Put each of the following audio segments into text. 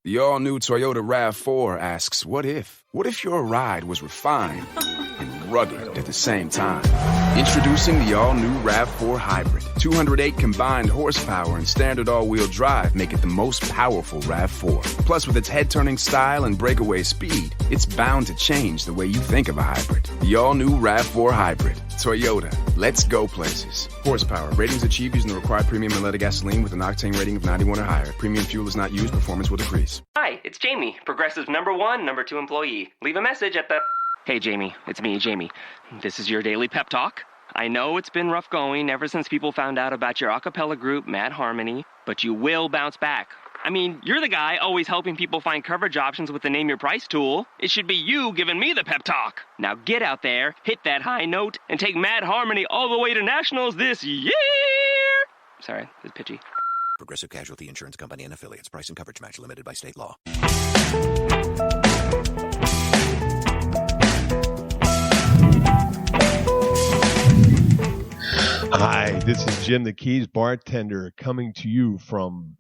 The all-new Toyota RAV4 asks, what if? What if your ride was refined and rugged at the same time? Introducing the all-new RAV4 Hybrid. 208 combined horsepower and standard all-wheel drive make it the most powerful RAV4. Plus, with its head-turning style and breakaway speed, it's bound to change the way you think of a hybrid. The all-new RAV4 Hybrid. Toyota. Let's go places. Horsepower. Ratings achieved using the required premium unleaded gasoline with an octane rating of 91 or higher. Premium fuel is not used. Performance will decrease. Hi, it's Jamie, Progressive's #1, #2 employee. Leave a message at the... Hey, Jamie, it's me, Jamie. This is your daily pep talk. I know it's been rough going ever since people found out about your a cappella group, Mad Harmony, but you will bounce back. I mean, you're the guy always helping people find coverage options with the Name Your Price tool. It should be you giving me the pep talk. Now get out there, hit that high note, and take Mad Harmony all the way to nationals this year! Sorry, it's pitchy. Progressive Casualty Insurance Company and Affiliates. Price and coverage match limited by state law. Hi, this is Jim the Keys bartender coming to you from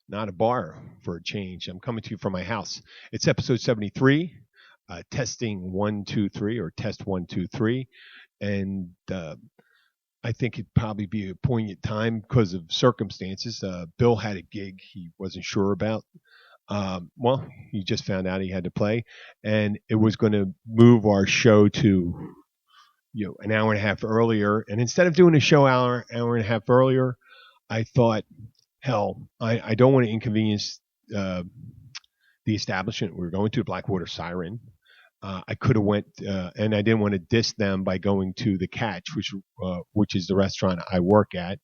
not a bar for a change. I'm coming to you from my house. It's episode 73, testing 1, 2, 3, or test 1, 2, 3. And I think it'd probably be a poignant time because of circumstances. Bill had a gig he wasn't sure about. Well, he just found out he had to play, and it was going to move our show to an hour and a half earlier. And instead of doing a show hour and a half earlier, I thought, hell, I don't want to inconvenience the establishment. We were going to Blackwater Siren. I could have went, and I didn't want to diss them by going to the Catch, which is the restaurant I work at.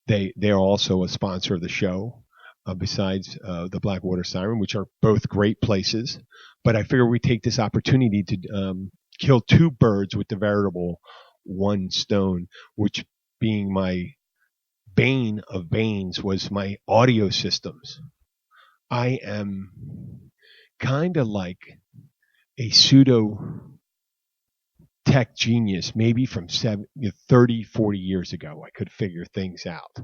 They're also a sponsor of the show, besides the Blackwater Siren, which are both great places. But I figure we take this opportunity to kill two birds with the veritable one stone, which being my bane of banes was my audio systems. I am kind of like a pseudo tech genius, maybe from 30, 40 years ago. I could figure things out.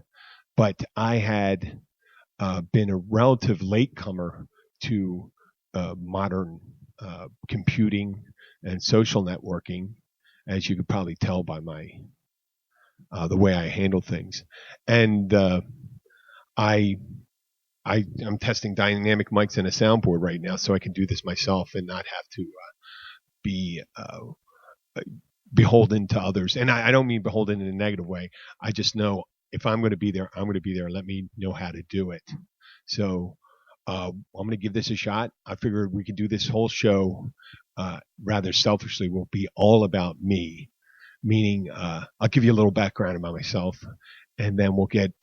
But I had been a relative latecomer to modern computing and social networking, as you could probably tell by my the way I handle things. And I'm testing dynamic mics and a soundboard right now, so I can do this myself and not have to be beholden to others. And I don't mean beholden in a negative way. I just know if I'm going to be there, I'm going to be there. Let me know how to do it. So I'm going to give this a shot. I figured we could do this whole show rather selfishly. Will be all about me, meaning I'll give you a little background about myself, and then we'll get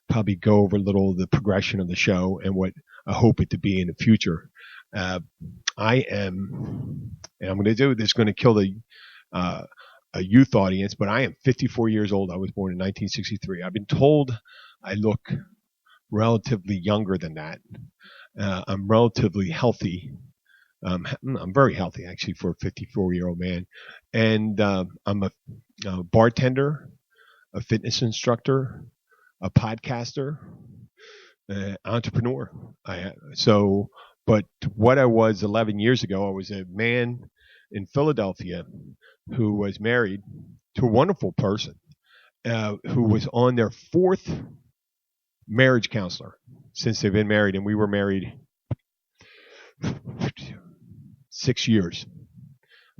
probably go over a little of the progression of the show and what I hope it to be in the future. I am, and I'm going to do this, going to kill the a youth audience, but I am 54 years old. I was born in 1963. I've been told I look relatively younger than that. I'm relatively healthy. I'm very healthy, actually, for a 54-year-old man. And I'm a bartender, a fitness instructor, a podcaster, entrepreneur. But what I was 11 years ago, I was a man in Philadelphia who was married to a wonderful person who was on their fourth marriage counselor since they've been married. And we were married 6 years,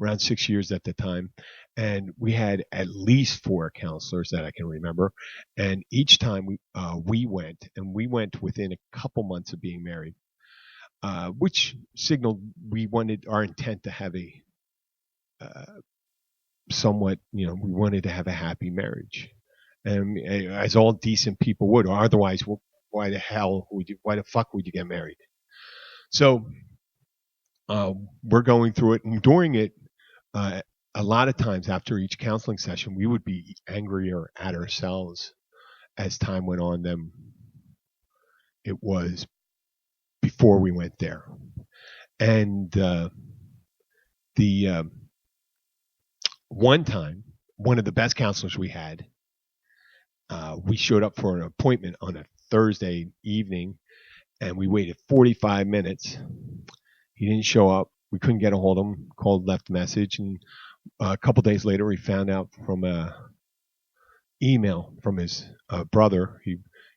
around 6 years at the time. And we had at least 4 counselors that I can remember. And each time we went within a couple months of being married, which signaled we wanted our intent to have a somewhat, we wanted to have a happy marriage. And as all decent people would, or otherwise, why the fuck would you get married? So we're going through it, and during it, a lot of times after each counseling session, we would be angrier at ourselves as time went on than it was before we went there. And the one time, one of the best counselors we had, we showed up for an appointment on a Thursday evening, and we waited 45 minutes. He didn't show up. We couldn't get a hold of him. Called, left a message, and a couple days later, we found out from a email from his brother.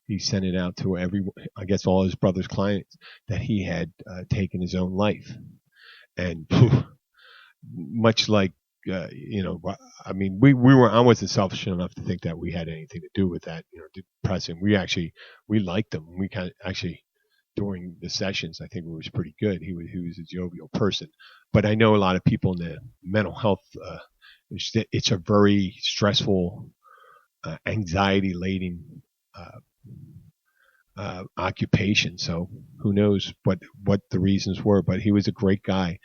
He sent it out to I guess all his brother's clients, that he had taken his own life. And much like I mean, I wasn't selfish enough to think that we had anything to do with that. Depressing. We liked him. We actually during the sessions, I think it was pretty good. He was a jovial person. But I know a lot of people in the mental health. It's a very stressful, anxiety-laden occupation. So who knows what the reasons were? But he was a great guy.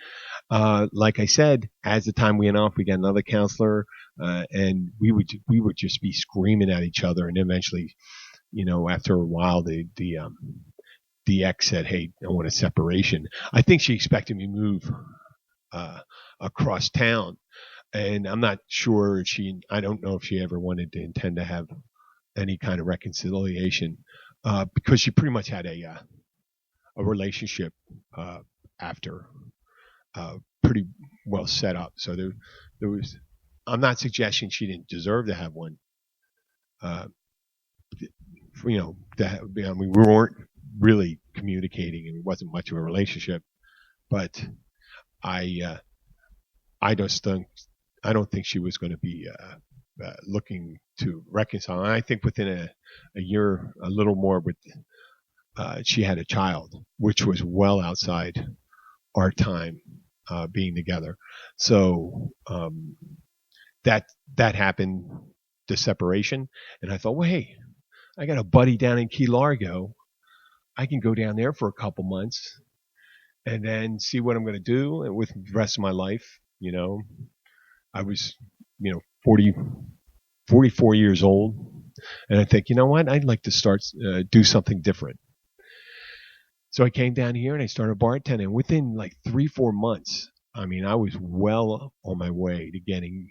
Like I said, as the time went off, we got another counselor, and we would just be screaming at each other, and eventually, after a while, the ex said, "Hey, I want a separation." I think she expected me to move across town, and I'm not sure I don't know if she ever wanted to intend to have any kind of reconciliation, because she pretty much had a relationship after pretty well set up. So there was. I'm not suggesting she didn't deserve to have one. We weren't really communicating, and it wasn't much of a relationship. But I don't think she was going to be looking to reconcile. And I think within a year, a little more, she had a child, which was well outside our time being together. So that happened, the separation, and I thought, well, hey, I got a buddy down in Key Largo. I can go down there for a couple months and then see what I'm going to do with the rest of my life. I was, 44 years old, and I think, you know what, I'd like to do something different. So I came down here and I started bartending. Within like 3-4 months, I mean, I was well on my way to getting.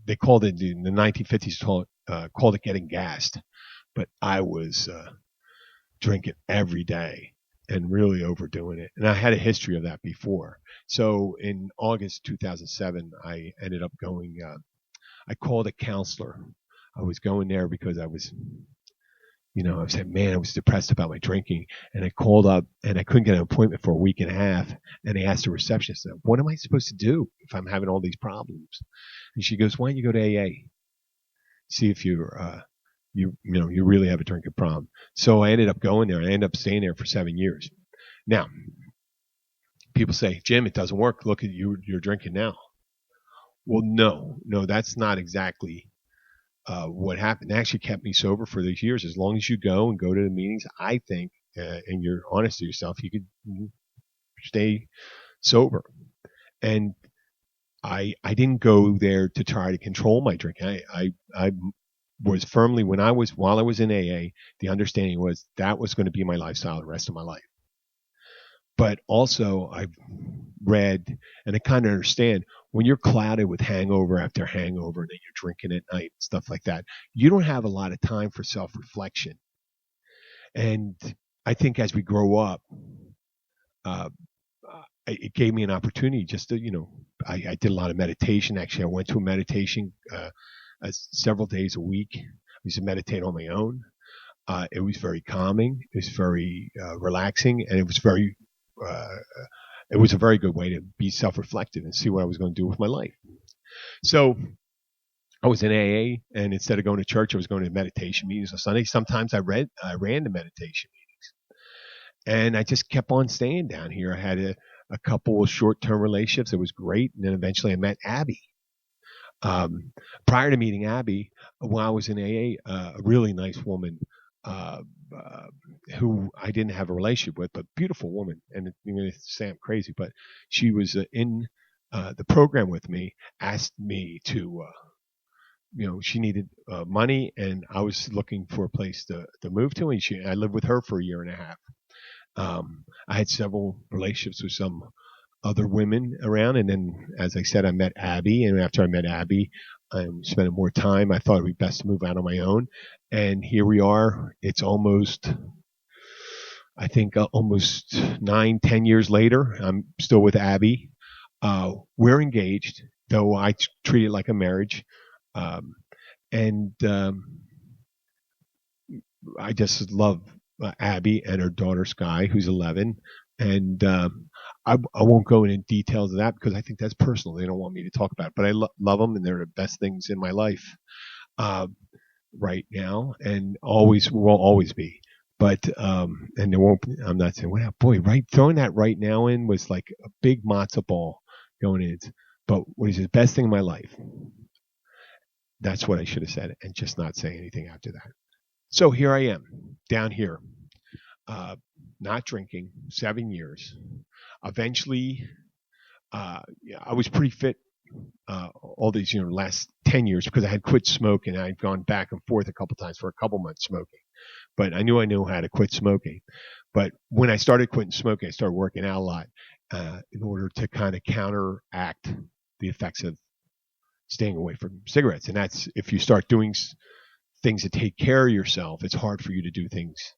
They called it in the 1950s. Called it getting gassed, but I was drinking every day and really overdoing it. And I had a history of that before. So in August 2007, I ended up going. I called a counselor. I was going there because I was. I said, man, I was depressed about my drinking. And I called up and I couldn't get an appointment for a week and a half. And I asked the receptionist, what am I supposed to do if I'm having all these problems? And she goes, why don't you go to AA? See if you really have a drinking problem. So I ended up going there. I ended up staying there for 7 years. Now, people say, Jim, it doesn't work. Look at you, you're drinking now. Well, no, that's not exactly what happened. It actually kept me sober for these years. As long as you go to the meetings, I think, and you're honest to yourself, you could stay sober. And I didn't go there to try to control my drinking. I was firmly, while I was in AA, the understanding was that was going to be my lifestyle the rest of my life. But also I've read, and I kind of understand, when you're clouded with hangover after hangover and then you're drinking at night, stuff like that, you don't have a lot of time for self-reflection. And I think as we grow up, it gave me an opportunity just to, I did a lot of meditation. Actually, I went to a meditation several days a week. I used to meditate on my own. It was very calming. It was very relaxing, and it was a very good way to be self-reflective and see what I was going to do with my life. So I was in AA, and instead of going to church, I was going to meditation meetings on Sunday. Sometimes I ran the meditation meetings, and I just kept on staying down here. I had a couple of short-term relationships. It was great, and then eventually I met Abby. Prior to meeting Abby, when I was in AA, a really nice woman who I didn't have a relationship with, but beautiful woman. And you're going to say I'm crazy, but she was in the program with me, asked me to, she needed money, and I was looking for a place to move to, and I lived with her for a year and a half. I had several relationships with some other women around, and then, as I said, I met Abby, and after I met Abby, I'm spending more time. I thought it would be best to move out on my own, and here we are. It's almost, I think almost 9-10 years later, I'm still with Abby. We're engaged, though I treat it like a marriage. And I just love Abby and her daughter Sky, who's 11. And I won't go into details of that because I think that's personal. They don't want me to talk about it. But I love them, and they're the best things in my life right now, and always will always be. But and there won't. I'm not saying, wow, boy, right, throwing that right now in was like a big matzo ball going in. But what is the best thing in my life? That's what I should have said, and just not say anything after that. So here I am, down here, not drinking, 7 years. Eventually, I was pretty fit all these, last 10 years because I had quit smoking. I'd gone back and forth a couple times for a couple months smoking, but I knew how to quit smoking. But when I started quitting smoking, I started working out a lot in order to kind of counteract the effects of staying away from cigarettes. And that's, if you start doing things to take care of yourself, it's hard for you to do things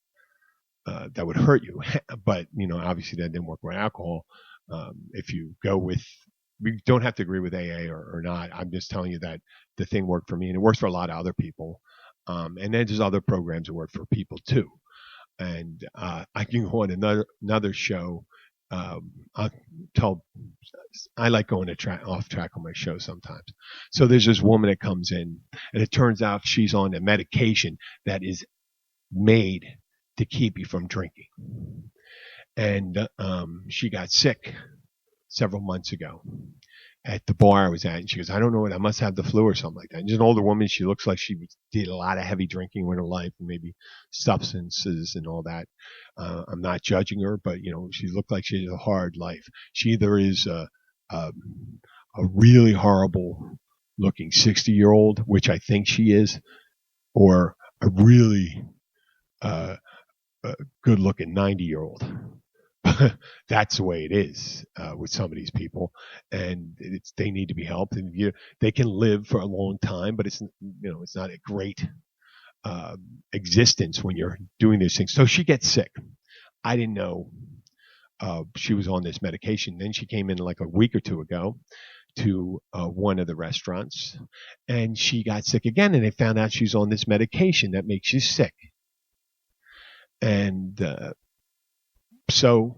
that would hurt you. But, obviously that didn't work with alcohol. If you go with, we don't have to agree with AA or not. I'm just telling you that the thing worked for me, and it works for a lot of other people. And then there's other programs that work for people too. And I can go on another show. I like going off track on my show sometimes. So there's this woman that comes in, and it turns out she's on a medication that is made to keep you from drinking. And she got sick several months ago at the bar I was at, and she goes, I don't know what, I must have the flu or something like that. And she's an older woman. She looks like she did a lot of heavy drinking in her life, and maybe substances and all that. I'm not judging her, but she looked like she had a hard life. She either is a really horrible looking 60-year-old, which I think she is, or a really good looking 90-year-old. That's the way it is with some of these people, and they need to be helped. And they can live for a long time, but it's not a great existence when you're doing these things. So she gets sick. I didn't know she was on this medication. Then she came in like a week or two ago to one of the restaurants, and she got sick again. And they found out she's on this medication that makes you sick. And so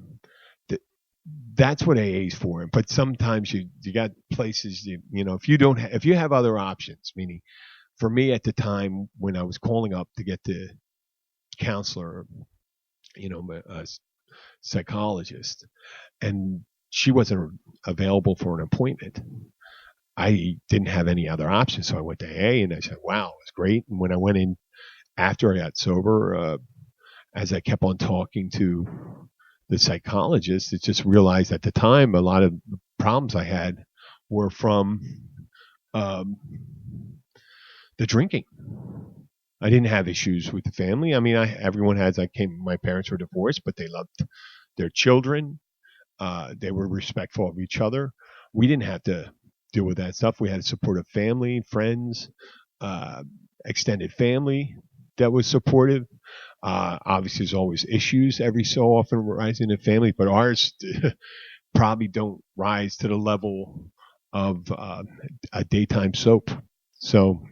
that's what AA is for. But sometimes you got places, if you have other options, meaning for me at the time when I was calling up to get the counselor, a psychologist, and she wasn't available for an appointment, I didn't have any other options. So I went to AA, and I said, wow, it was great. And when I went in after I got sober, as I kept on talking to the psychologist, it just realized at the time a lot of the problems I had were from the drinking. I didn't have issues with the family. I mean, everyone has. My parents were divorced, but they loved their children. They were respectful of each other. We didn't have to deal with that stuff. We had a supportive family, friends, extended family that was supportive. Obviously, there's always issues every so often rising in family, but ours probably don't rise to the level of a daytime soap. So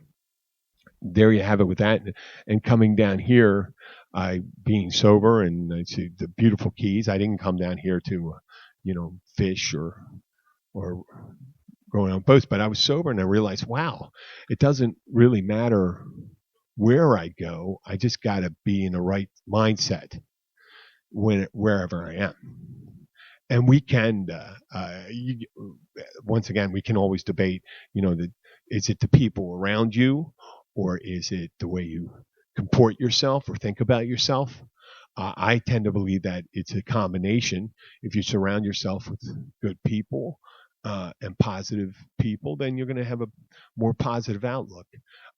there you have it with that. And coming down here, being sober, and I see the beautiful Keys. I didn't come down here to, fish or going on boats, but I was sober, and I realized, wow, it doesn't really matter where I go. I just got to be in the right mindset wherever I am. And we can, once again, we can always debate, is it the people around you, or is it the way you comport yourself or think about yourself? I tend to believe that it's a combination. If you surround yourself with good people and positive people, then you're going to have a more positive outlook.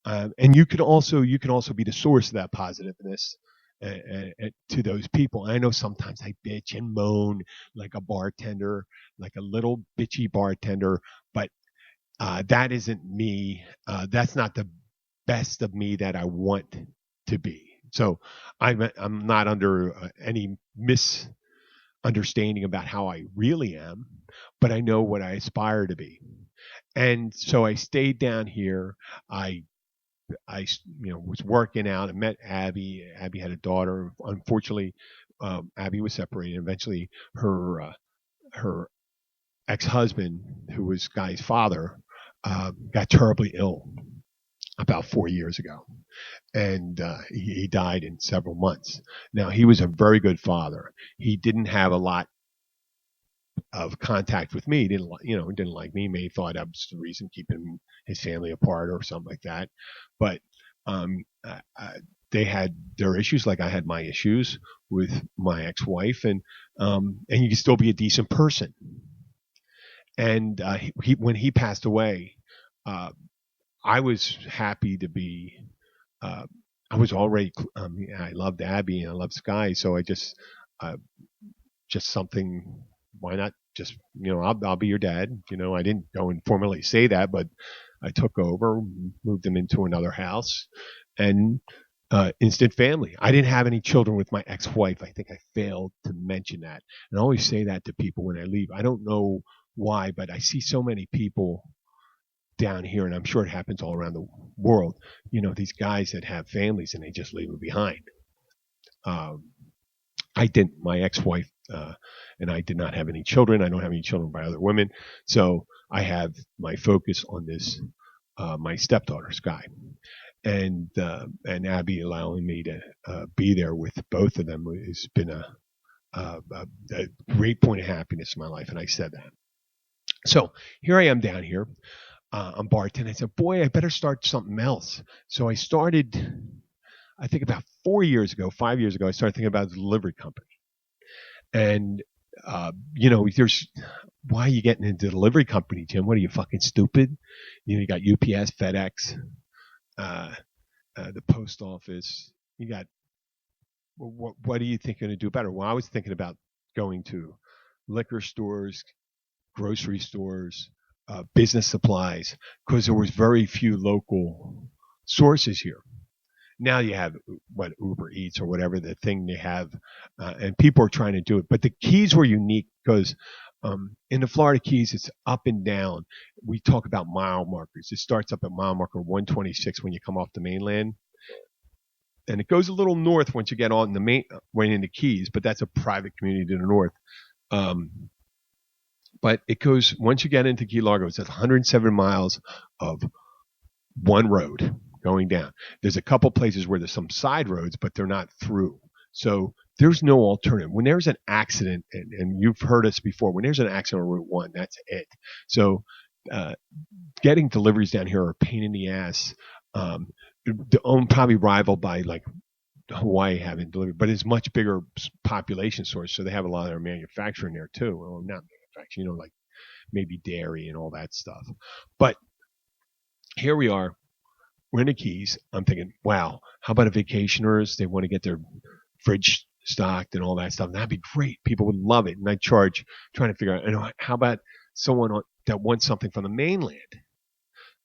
And you can also be the source of that positiveness to those people. I know sometimes I bitch and moan like a bartender, like a little bitchy bartender, but that isn't me. That's not the best of me that I want to be. So I'm not under any misunderstanding about how I really am, but I know what I aspire to be. And so I stayed down here. I was working out and met Abby. Abby had a daughter. Unfortunately, Abby was separated. Eventually, her ex-husband, who was Guy's father, got terribly ill about 4 years ago, and he died in several months. Now, he was a very good father. He didn't have a lot of contact with me. He didn't like me. Maybe he thought I was the reason keeping his family apart or something like that. But they had their issues, like I had my issues with my ex-wife, and you can still be a decent person. And when he passed away, I was happy to be. I was already. I loved Abby and I loved Sky, so I just something. Why not just I'll be your dad. I didn't go and formally say that, but I took over, moved them into another house, and instant family. I didn't have any children with my ex-wife. I think I failed to mention that, and I always say that to people when I leave. I don't know why, but I see so many people down here, and I'm sure it happens all around the world. These guys that have families and they just leave them behind. I didn't. My ex-wife and I did not have any children. I don't have any children by other women, so I have my focus on this. My stepdaughter Sky, and Abby allowing me to be there with both of them has been a great point of happiness in my life, and I said that. So here I am down here. I'm bartending. I said, boy, I better start something else. So I started, I think about 5 years ago, I started thinking about a delivery company. And, there's, why are you getting into delivery company, Jim? What are you, fucking stupid? You got UPS, FedEx, the post office. You got, what do you think you're going to do better? Well, I was thinking about going to liquor stores, grocery stores, business supplies, because there was very few local sources here. Now you have Uber Eats or whatever the thing they have, and people are trying to do it. But the Keys were unique because in the Florida Keys, it's up and down. We talk about mile markers. It starts up at mile marker 126 when you come off the mainland, and it goes a little north once you get on the way in the Keys. But that's a private community to the north. But it goes, once you get into Key Largo, it's 107 miles of one road going down. There's a couple places where there's some side roads, but they're not through. So there's no alternative. When there's an accident, and you've heard us before, when there's an accident on Route 1, that's it. So getting deliveries down here are a pain in the ass. Probably rivaled by like Hawaii having delivery, but it's much bigger population source, so they have a lot of their manufacturing there too. Well, not manufacturing, like maybe dairy and all that stuff. But here we are. We're in the Keys. I'm thinking, wow, how about vacationers? They want to get their fridge stocked and all that stuff. That'd be great. People would love it. And I trying to figure out, how about someone that wants something from the mainland,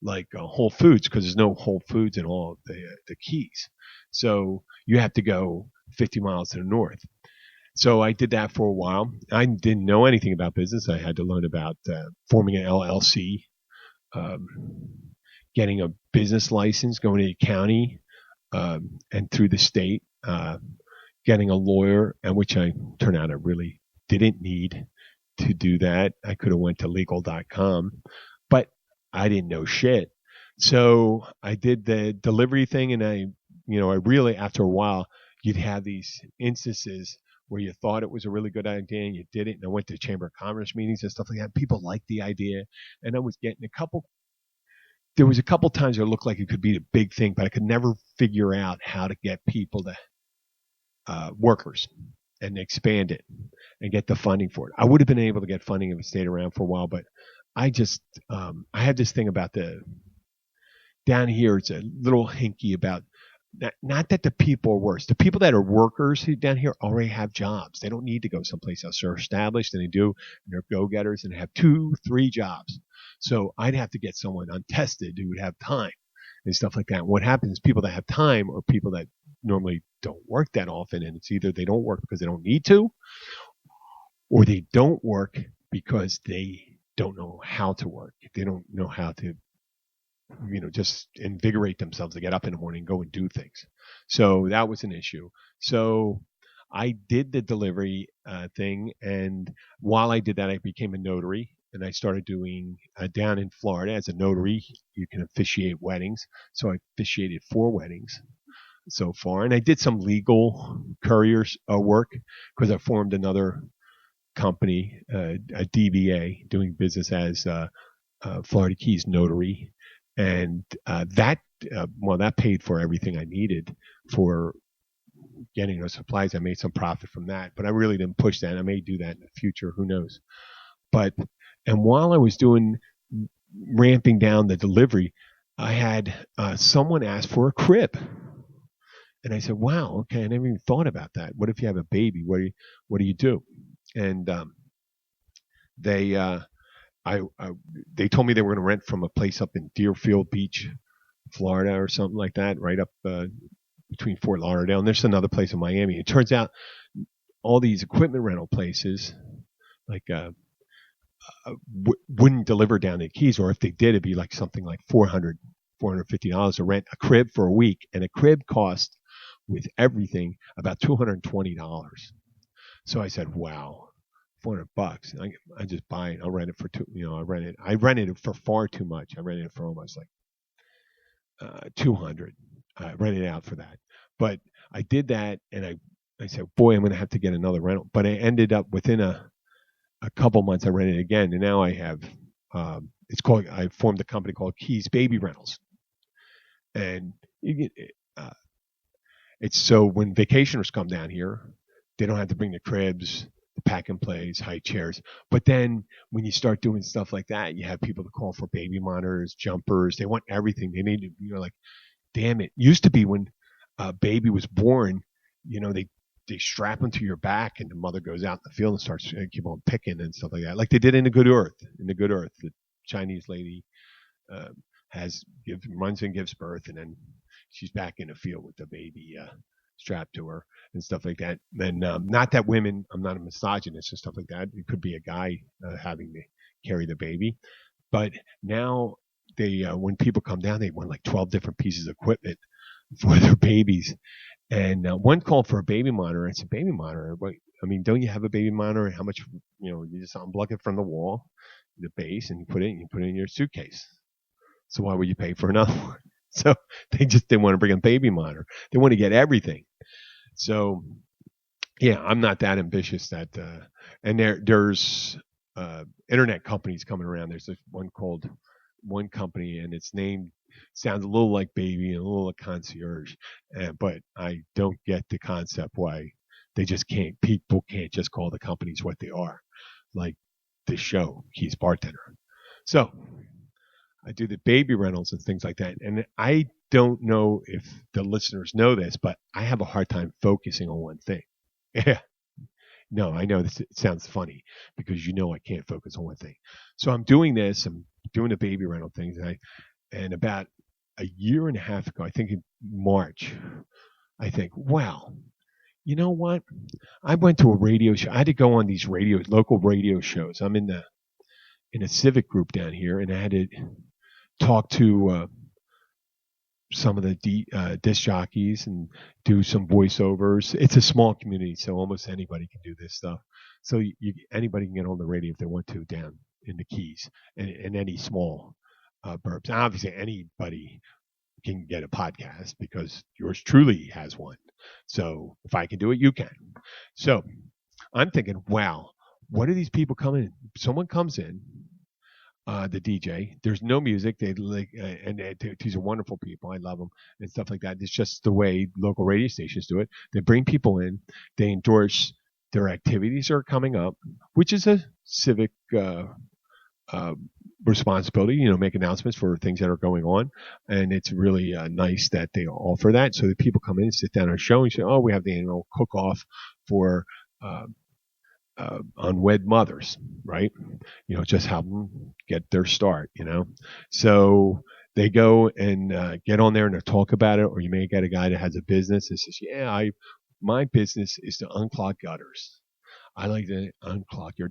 like Whole Foods, because there's no Whole Foods in all of the Keys. So you have to go 50 miles to the north. So I did that for a while. I didn't know anything about business. I had to learn about forming an LLC, getting a business license, going to the county and through the state, getting a lawyer, and which I turned out I really didn't need to do that. I could have went to legal.com, but I didn't know shit. So I did the delivery thing, and I really, after a while, you'd have these instances where you thought it was a really good idea and you did it. And I went to Chamber of Commerce meetings and stuff like that. People liked the idea, and I was getting there was a couple times where it looked like it could be a big thing, but I could never figure out how to get people to workers and expand it and get the funding for it. I would have been able to get funding if it stayed around for a while, but I just I have this thing about down here. It's a little hinky about not that the people are worse. The people that are workers down here already have jobs. They don't need to go someplace else. They're established and they do, and they're go-getters and have 2-3 jobs. So I'd have to get someone untested who would have time and stuff like that. What happens is people that have time are people that normally don't work that often, and it's either they don't work because they don't need to, or they don't work because they don't know how to work. They don't know how to, just invigorate themselves to get up in the morning and go and do things. So that was an issue. So I did the delivery thing, and while I did that, I became a notary, and I started doing down in Florida as a notary. You can officiate weddings, so I officiated 4 weddings so far, and I did some legal couriers work because I formed another company, a DBA, doing business as Florida Keys Notary, and that paid for everything I needed for getting those supplies. I made some profit from that, but I really didn't push that. I may do that in the future, who knows. And while I was ramping down the delivery, I had someone ask for a crib. And I said, wow, okay, I never even thought about that. What if you have a baby? What do you do? And they told me they were going to rent from a place up in Deerfield Beach, Florida, or something like that, right up between Fort Lauderdale. And there's another place in Miami. It turns out all these equipment rental places, like wouldn't deliver down the Keys, or if they did, it'd be like something like $450 to rent a crib for a week, and a crib cost with everything about $220. So I said, wow, $400. I just buy it. I'll rent it for I rented it for far too much. I rented it for almost like $200. I rented it out for that. But I did that, and I said, boy, I'm going to have to get another rental. But I ended up within a couple months, I rented it again, and now I have I formed a company called Keys Baby Rentals, and it's so when vacationers come down here, they don't have to bring the cribs, the pack and plays, high chairs. But then when you start doing stuff like that, you have people to call for baby monitors, jumpers. They want everything. They need to, like, damn it. Used to be when a baby was born, they strap them to your back, and the mother goes out in the field and starts keep on picking and stuff like that, like they did in The Good Earth. In The Good Earth, the Chinese lady runs and gives birth, and then she's back in the field with the baby strapped to her and stuff like that. And not that women, I'm not a misogynist and stuff like that. It could be a guy having to carry the baby, but now they when people come down, they want like 12 different pieces of equipment for their babies. And one called for a baby monitor. I said, baby monitor? But I mean, don't you have a baby monitor? How much? You just unplug it from the wall, the base, and you put it in your suitcase. So why would you pay for another one? So they didn't want to bring a baby monitor. They want to get everything. So yeah, I'm not that ambitious. And there's internet companies coming around. There's one company, and its name sounds a little like baby and a little like concierge, but I don't get the concept why people can't just call the companies what they are, like this show, Keys Bartender. So I do the baby rentals and things like that, and I don't know if the listeners know this, but I have a hard time focusing on one thing. Yeah. No, I know this. It sounds funny because I can't focus on one thing. So I'm doing this. I'm doing the baby rental things, and about a year and a half ago, I think in March, I think, wow, you know what? I went to a radio show. I had to go on these local radio shows. I'm in a civic group down here, and I had to talk to some of the disc jockeys and do some voiceovers. It's a small community, so almost anybody can do this stuff. So anybody can get on the radio if they want to down in the Keys and in any small burbs. And obviously, anybody can get a podcast because yours truly has one. So if I can do it, you can. So I'm thinking, wow, what are these people coming in? Someone comes in. The DJ. There's no music. These are wonderful people. I love them and stuff like that. It's just the way local radio stations do it. They bring people in. They endorse their activities that are coming up, which is a civic responsibility. Make announcements for things that are going on, and it's really nice that they offer that. So that people come in and sit down on a show and say, "Oh, we have the annual cook-off for." Unwed mothers, right? Just help them get their start, So they go and get on there and they talk about it, or you may get a guy that has a business that says, "Yeah, my business is to unclog gutters. I like to unclog your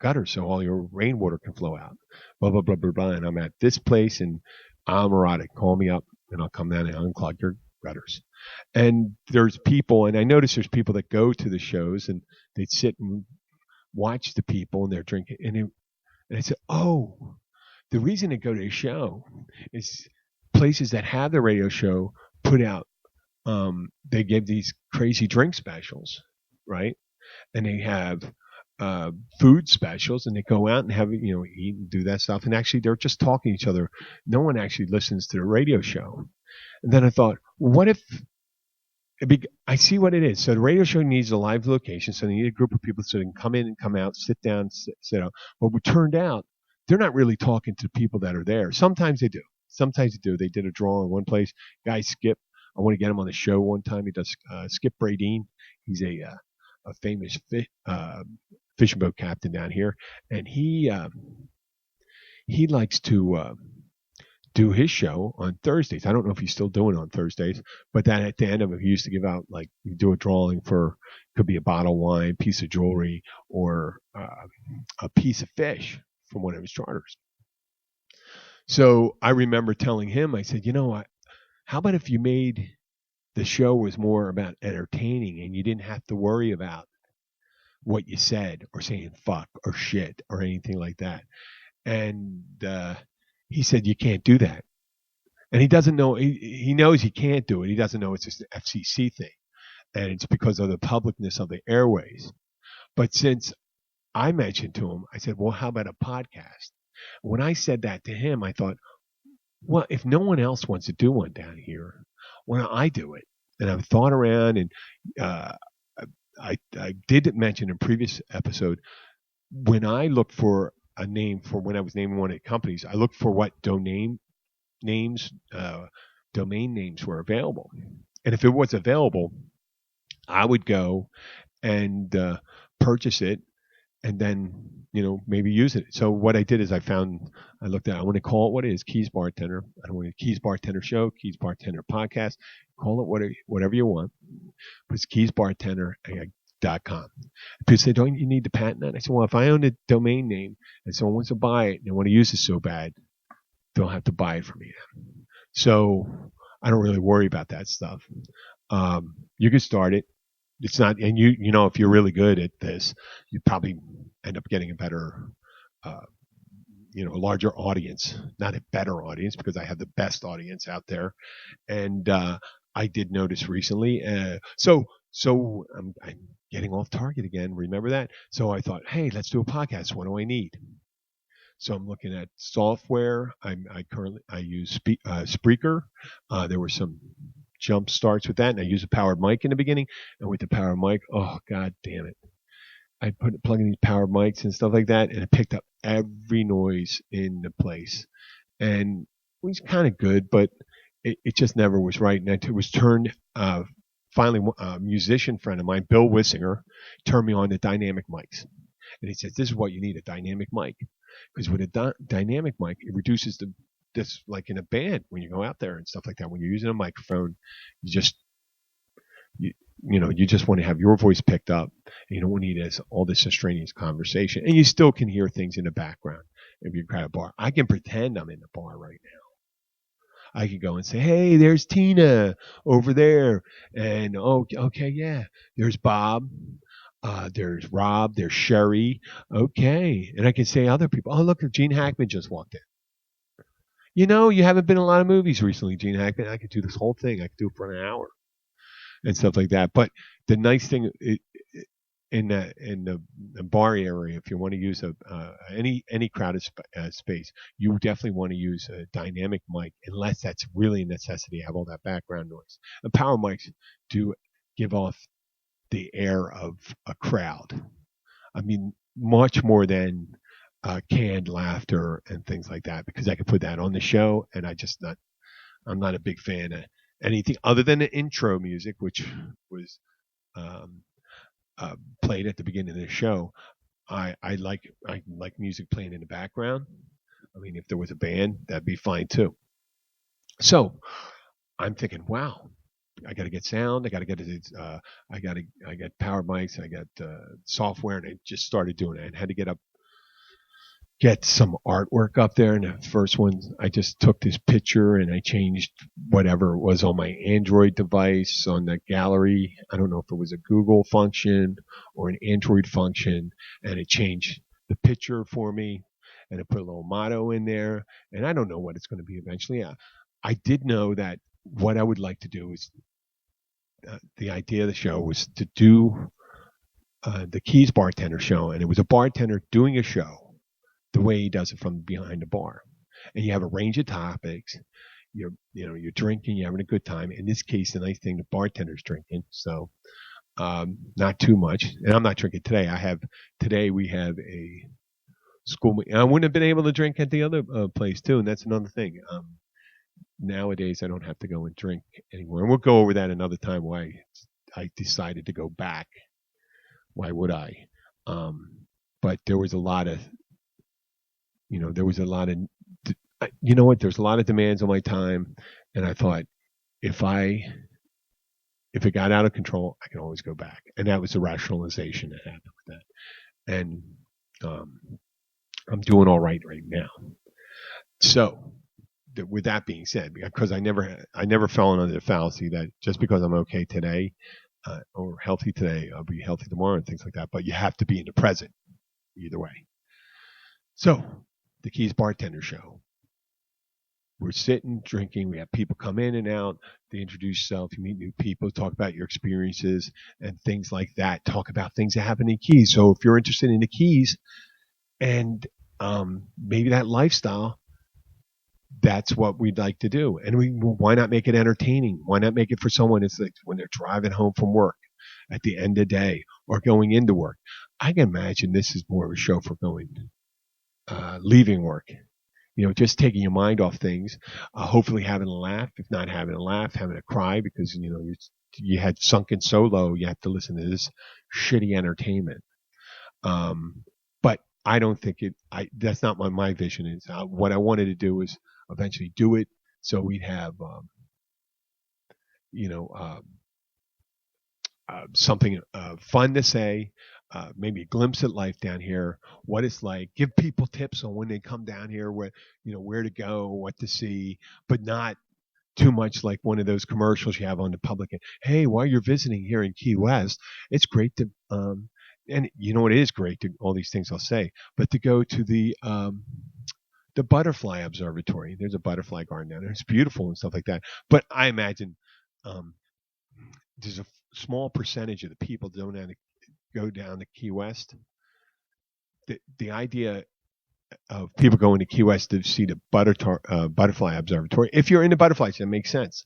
gutters so all your rainwater can flow out." Blah blah blah blah blah. And I'm at this place in Almirada. Call me up and I'll come down and unclog your gutters. And there's people, and I notice there's people that go to the shows and they sit and watch the people and they're drinking. And I said, oh, the reason to go to a show is places that have the radio show put out, they give these crazy drink specials, right? And they have food specials, and they go out and have, eat and do that stuff. And actually, they're just talking to each other. No one actually listens to the radio show. And then I thought, what if I see what it is. So the radio show needs a live location, so they need a group of people so they can come in and come out, sit down, sit out. But it turned out they're not really talking to the people that are there. Sometimes they do. They did a draw in one place. Guy Skip, I want to get him on the show one time. He does Skip Bradeen. He's a famous fishing boat captain down here, and he likes to do his show on Thursdays. I don't know if he's still doing it on Thursdays, but then at the end of it, he used to give out, like, you do a drawing for, could be a bottle of wine, piece of jewelry, or a piece of fish from one of his charters. So I remember telling him, I said, how about if you made the show was more about entertaining and you didn't have to worry about what you said or saying fuck or shit or anything like that. And he said, you can't do that. And he doesn't know, he knows he can't do it. He doesn't know it's just an FCC thing. And it's because of the publicness of the airways. But since I mentioned to him, I said, well, how about a podcast? When I said that to him, I thought, well, if no one else wants to do one down here, why don't I do it? And I've thought around, and I did mention in a previous episode, when I looked for a name for when I was naming one of the companies, I looked for what domain names were available. And if it was available, I would go and purchase it and then, maybe use it. So what I did is I looked at, I want to call it what it is, Keys Bartender. I don't want a Keys Bartender Show, Keys Bartender Podcast. Call it whatever you want. But it's keysbartender.com. People say, don't you need to patent that? I said, well, if I own a domain name and someone wants to buy it and they want to use it so bad, they'll have to buy it from me. So I don't really worry about that stuff. You can start it. It's not, and if you're really good at this, you probably end up getting a better, a larger audience, not a better audience, because I have the best audience out there. And I did notice recently, so I'm getting off target again. Remember that? So I thought, hey, let's do a podcast. What do I need? So I'm looking at software. I use Spreaker. There were some jump starts with that, and I use a powered mic in the beginning. And with the powered mic, oh god damn it, I plug in these powered mics and stuff like that, and it picked up every noise in the place, and it was kind of good, but it just never was right. And it was turned. Finally, a musician friend of mine, Bill Wissinger, turned me on to dynamic mics, and he said, "This is what you need: a dynamic mic, because with a dynamic mic, it reduces this, like in a band when you go out there and stuff like that. When you're using a microphone, you just want to have your voice picked up, and you don't need all this extraneous conversation, and you still can hear things in the background if you're at a bar. I can pretend I'm in the bar right now. I could go and say, hey, there's Tina over there, and okay, yeah, there's Bob, there's Rob, there's Sherry, okay, and I can say other people. Oh, look, Gene Hackman just walked in. You haven't been in a lot of movies recently, Gene Hackman. I could do this whole thing. I could do it for an hour and stuff like that. But the nice thing in the bar area, if you want to use any crowded space, you definitely want to use a dynamic mic, unless that's really a necessity to have all that background noise. The power mics do give off the air of a crowd. I mean, much more than canned laughter and things like that, because I could put that on the show, and I'm not a big fan of anything other than the intro music, which was played at the beginning of the show. I like music playing in the background, I mean, if there was a band, that'd be fine too. So I'm thinking, wow, I got to get sound. I got to get I got power mics. I got software, and I just started doing it. I had to get some artwork up there. And the first one, I just took this picture and I changed whatever it was on my Android device on the gallery. I don't know if it was a Google function or an Android function, and it changed the picture for me, and it put a little motto in there. And I don't know what it's going to be eventually. I did know that what I would like to do is the idea of the show was to do the Keys Bartender Show, and it was a bartender doing a show the way he does it from behind the bar. And you have a range of topics. You're drinking, you're having a good time. In this case, the nice thing, the bartender's drinking, so not too much. And I'm not drinking today. Today we have a school meeting. I wouldn't have been able to drink at the other place too, and that's another thing. Nowadays, I don't have to go and drink anymore. And we'll go over that another time why I decided to go back. Why would I? But there was a lot of, there's a lot of demands on my time. And I thought, if it got out of control, I can always go back. And that was the rationalization that happened with that. And I'm doing all right now. So, with that being said, because I never fell under the fallacy that just because I'm okay today or healthy today, I'll be healthy tomorrow and things like that. But you have to be in the present either way. So, the Keys Bartender Show. We're sitting, drinking. We have people come in and out. They introduce yourself. You meet new people. Talk about your experiences and things like that. Talk about things that happen in Keys. So, if you're interested in the Keys and maybe that lifestyle, that's what we'd like to do. And why not make it entertaining? Why not make it for someone? It's like when they're driving home from work at the end of the day or going into work. I can imagine this is more of a show for leaving work. Just taking your mind off things, hopefully having a laugh. If not having a laugh, having a cry because, you had sunken so low, you have to listen to this shitty entertainment. But I don't think that's not what my vision is. What I wanted to do is eventually do it so we'd have, something fun to say, maybe a glimpse at life down here, what it's like, give people tips on when they come down here, where to go, what to see, but not too much like one of those commercials you have on the public. Hey, while you're visiting here in Key West, it's great to, and it is great to all these things I'll say, but to go to the butterfly observatory. There's a butterfly garden down there. It's beautiful and stuff like that. But I imagine there's a small percentage of the people don't have to go down to Key West. The idea of people going to Key West to see the butterfly observatory, if you're into butterflies, that makes sense,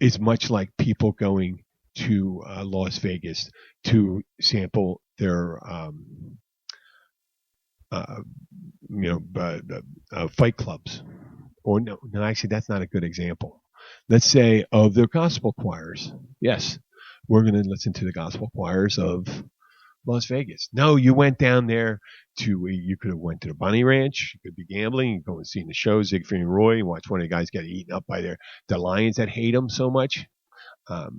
is much like people going to Las Vegas to sample their fight clubs. Or no, actually, that's not a good example. Let's say of the gospel choirs. Yes, we're going to listen to the gospel choirs of Las Vegas. No, you went down there you could have went to the Bunny Ranch. You could be gambling. You go and see the show, Siegfried and Roy, and watch one of the guys get eaten up by the lions that hate them so much. How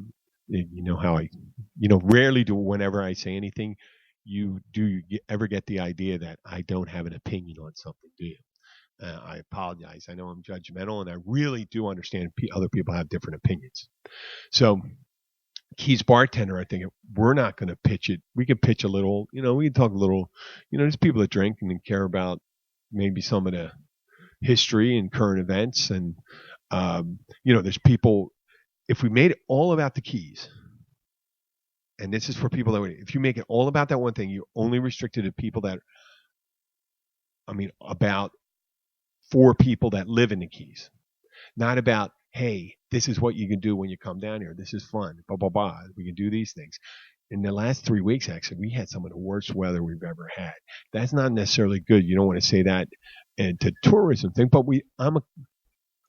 rarely do, whenever I say anything, you ever get the idea that I don't have an opinion on something, do you? I apologize. I know I'm judgmental, and I really do understand other people have different opinions. So, Keys Bartender, I think we're not going to pitch it. We can pitch a little, we can talk a little, there's people that drink and care about maybe some of the history and current events. And, there's people, if we made it all about the Keys, and this is for people if you make it all about that one thing, you're only restricted to people about 4 people that live in the Keys, not about, hey, this is what you can do when you come down here. This is fun. Blah, blah, blah. We can do these things. In the last 3 weeks, actually, we had some of the worst weather we've ever had. That's not necessarily good. You don't want to say that to tourism thing, but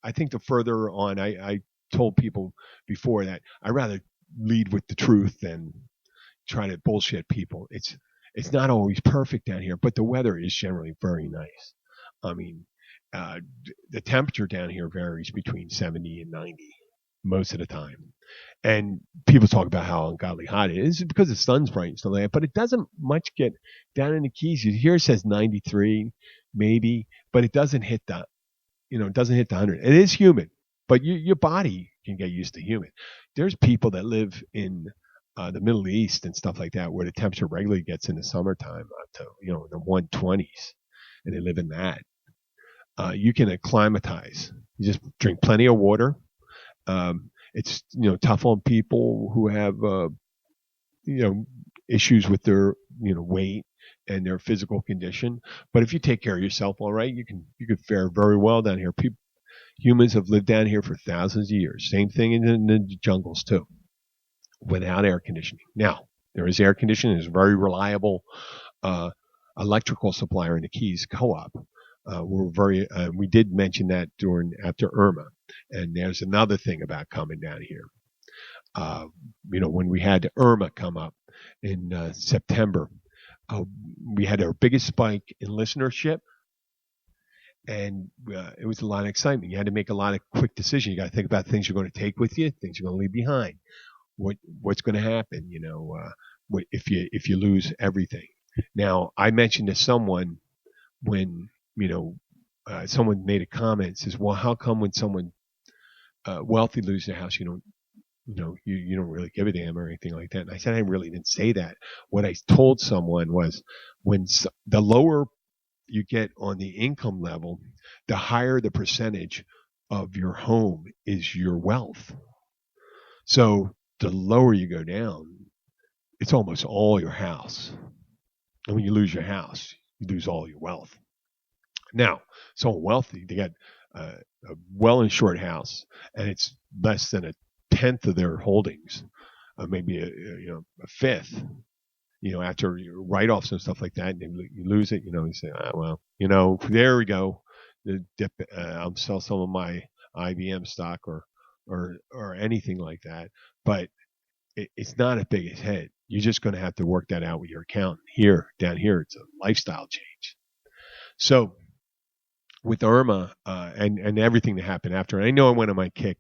I think the further on, I told people before that I'd rather lead with the truth than try to bullshit people. It's not always perfect down here, but the weather is generally very nice. I mean, the temperature down here varies between 70 and 90 most of the time. And people talk about how ungodly hot it is because the sun's bright and stuff like that, but it doesn't much get down in the Keys. Here it says 93, maybe, but it doesn't hit the, it doesn't hit the 100. It is humid, but your body can get used to humid. There's people that live in the Middle East and stuff like that where the temperature regularly gets in the summertime to, the 120s, and they live in that. You can acclimatize. You just drink plenty of water. It's tough on people who have issues with their weight and their physical condition. But if you take care of yourself all right, you can fare very well down here. Humans have lived down here for thousands of years. Same thing in the jungles too, without air conditioning. Now there is air conditioning. There's a very reliable electrical supplier in the Keys, Co-op. We did mention that after Irma, and there's another thing about coming down here. When we had Irma come up in September, we had our biggest spike in listenership, and it was a lot of excitement. You had to make a lot of quick decisions. You got to think about things you're going to take with you, things you're going to leave behind. What's going to happen? If you lose everything. Now, I mentioned to someone when someone made a comment, says, well, how come when someone wealthy loses their house, you don't really give a damn or anything like that? And I said, I really didn't say that. What I told someone was, when the lower you get on the income level, the higher the percentage of your home is your wealth. So the lower you go down, it's almost all your house. And when you lose your house, you lose all your wealth. Now, someone wealthy, they got a well-insured house, and it's less than a tenth of their holdings, maybe a fifth. After write-offs and stuff like that, and you lose it. You say, there we go. I'll sell some of my IBM stock or anything like that. But it's not as big as head. You're just going to have to work that out with your accountant. Down here, it's a lifestyle change. So with Irma and everything that happened after, and I know I went on my kick.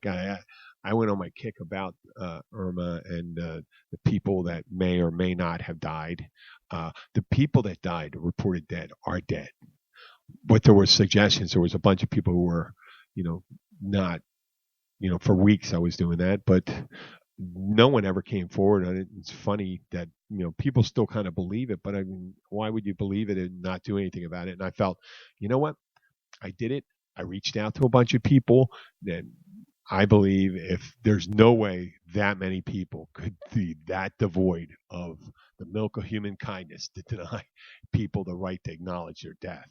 I went on my kick about Irma and the people that may or may not have died. The people that died, reported dead, are dead. But there were suggestions. There was a bunch of people who were, not, for weeks I was doing that, but no one ever came forward on it. It's funny that, people still kind of believe it, but I mean, why would you believe it and not do anything about it? And I felt, you know what? I did it. I reached out to a bunch of people. Then I believe if there's no way that many people could be that devoid of the milk of human kindness to deny people the right to acknowledge their death.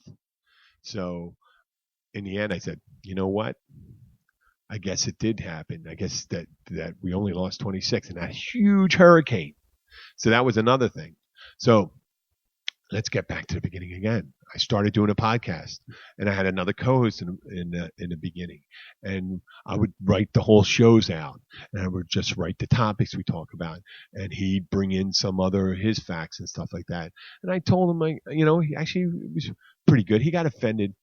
So in the end, I said, you know what? I guess it did happen. I guess that we only lost 26 in that huge hurricane. So that was another thing. So let's get back to the beginning again. I started doing a podcast, and I had another co-host in the beginning, and I would write the whole shows out, and I would just write the topics we talk about, and he'd bring in his facts and stuff like that. And I told him, he actually was pretty good. He got offended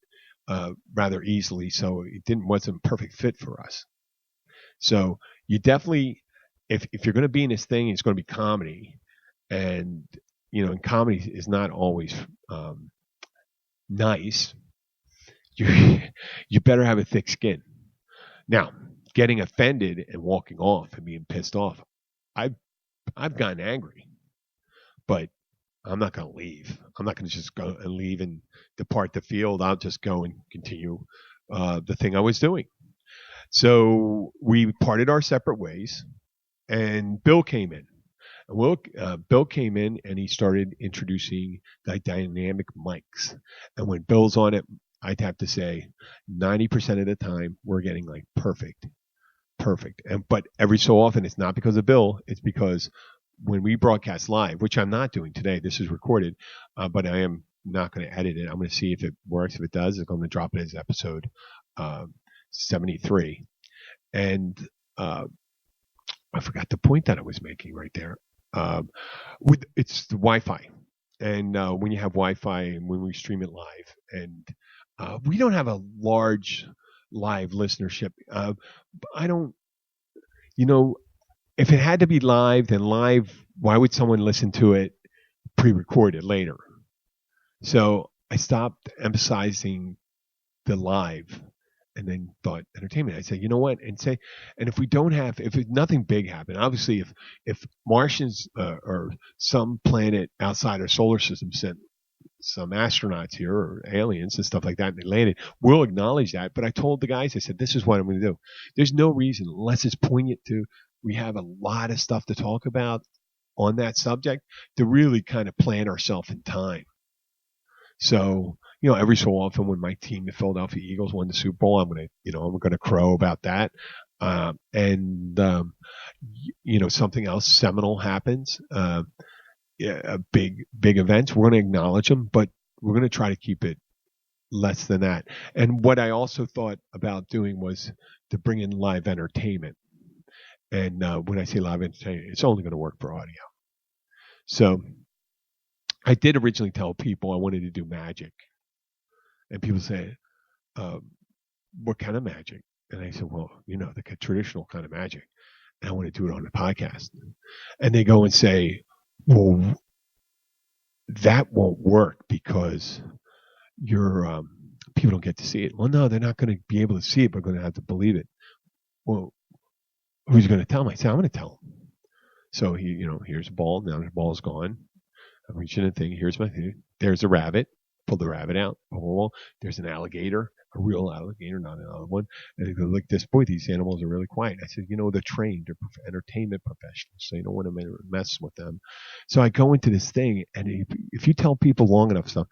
rather easily, so it wasn't a perfect fit for us. So you definitely, if you're going to be in this thing, it's going to be comedy, and and comedy is not always nice. You better have a thick skin. Now, getting offended and walking off and being pissed off, I've gotten angry, but I'm not going to leave. I'm not going to just go and leave and depart the field. I'll just go and continue the thing I was doing. So we parted our separate ways, and Bill came in. Bill came in and he started introducing the dynamic mics. And when Bill's on it, I'd have to say 90% of the time we're getting like perfect. But every so often it's not because of Bill. It's because when we broadcast live, which I'm not doing today, this is recorded, but I am not going to edit it. I'm going to see if it works. If it does, I'm going to drop it as episode 73. And I forgot the point that I was making right there. It's the Wi-Fi, and when you have Wi-Fi and when we stream it live, and We don't have a large live listenership. I don't, if it had to be live, then live, why would someone listen to it pre-recorded later? So I stopped emphasizing the live and then thought entertainment. I said, you know what? And if nothing big happened, obviously if Martians or some planet outside our solar system sent some astronauts here or aliens and stuff like that, and they landed, we'll acknowledge that. But I told the guys, I said, this is what I'm going to do. There's no reason, unless it's poignant to, we have a lot of stuff to talk about on that subject, to really kind of plan ourselves in time. So, every so often when my team, the Philadelphia Eagles, won the Super Bowl, I'm going to crow about that. Something else seminal happens, a big event, we're going to acknowledge them, but we're going to try to keep it less than that. And what I also thought about doing was to bring in live entertainment. And when I say live entertainment, it's only going to work for audio. So I did originally tell people I wanted to do magic. And people say, what kind of magic? And I said, well, the traditional kind of magic. And I want to do it on the podcast. And they go and say, well, that won't work because people don't get to see it. Well, no, they're not going to be able to see it, but they're going to have to believe it. Well, who's going to tell them? I said, I'm going to tell them. So here's a ball. Now the ball's gone. I'm reaching a thing. Here's my thing. There's a rabbit. Pull the rabbit out. Oh, there's an alligator, a real alligator, not another one. And they go, look, these animals are really quiet. I said, they're trained. They're entertainment professionals, so you don't want to mess with them. So I go into this thing, and if you tell people long enough stuff,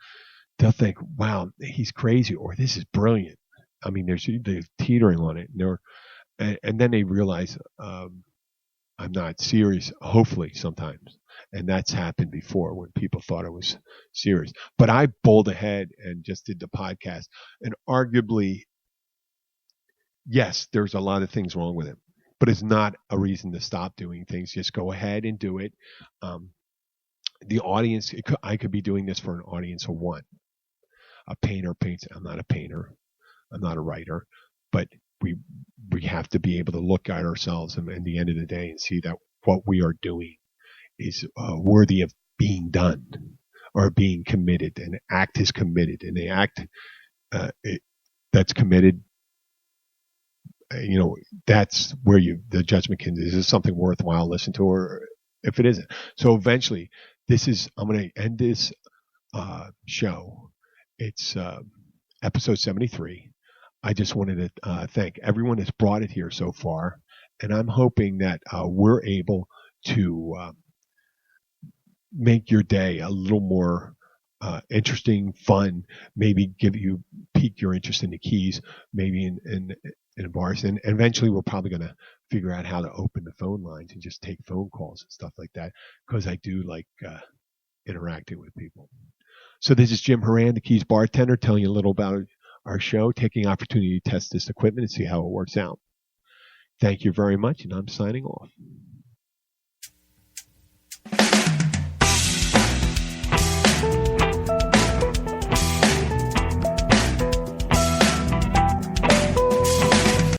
they'll think, wow, he's crazy, or this is brilliant. I mean, they're teetering on it. And then they realize I'm not serious, hopefully, sometimes. And that's happened before when people thought I was serious. But I bowled ahead and just did the podcast. And arguably, yes, there's a lot of things wrong with it. But it's not a reason to stop doing things. Just go ahead and do it. The audience, I could be doing this for an audience of one. A painter paints. I'm not a painter. I'm not a writer. But we have to be able to look at ourselves at the end of the day and see that what we are doing is worthy of being done or being committed. An act is committed, and the act that's committed, that's where the judgment can. Is this something worthwhile to listen to, or if it isn't? So eventually, I'm going to end this show. It's episode 73. I just wanted to thank everyone that's brought it here so far, and I'm hoping that we're able to make your day a little more interesting, fun, maybe pique your interest in the keys, maybe in bars. And eventually we're probably going to figure out how to open the phone lines and just take phone calls and stuff like that, because I do like interacting with people. So this is Jim Horan, the Keys bartender, telling you a little about our show, taking opportunity to test this equipment and see how it works out. Thank you very much, and I'm signing off.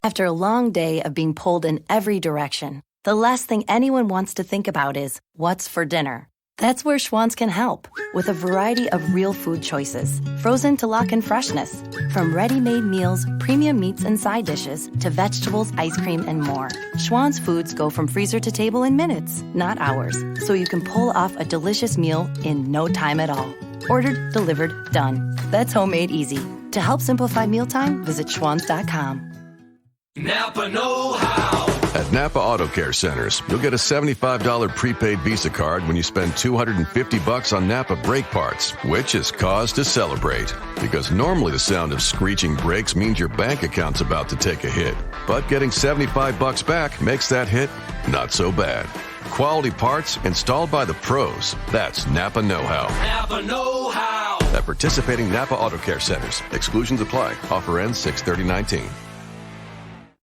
After a long day of being pulled in every direction, the last thing anyone wants to think about is what's for dinner. That's where Schwann's can help, with a variety of real food choices, frozen to lock in freshness. From ready-made meals, premium meats and side dishes, to vegetables, ice cream, and more. Schwann's foods go from freezer to table in minutes, not hours, so you can pull off a delicious meal in no time at all. Ordered, delivered, done. That's homemade easy. To help simplify mealtime, visit schwanns.com. Napa know-how. At Napa Auto Care Centers, you'll get a $75 prepaid Visa card when you spend $250 on Napa brake parts, which is cause to celebrate. Because normally the sound of screeching brakes means your bank account's about to take a hit. But getting $75 back makes that hit not so bad. Quality parts installed by the pros. That's Napa know-how. Napa know-how. At participating Napa Auto Care Centers. Exclusions apply. Offer ends 6/30/19.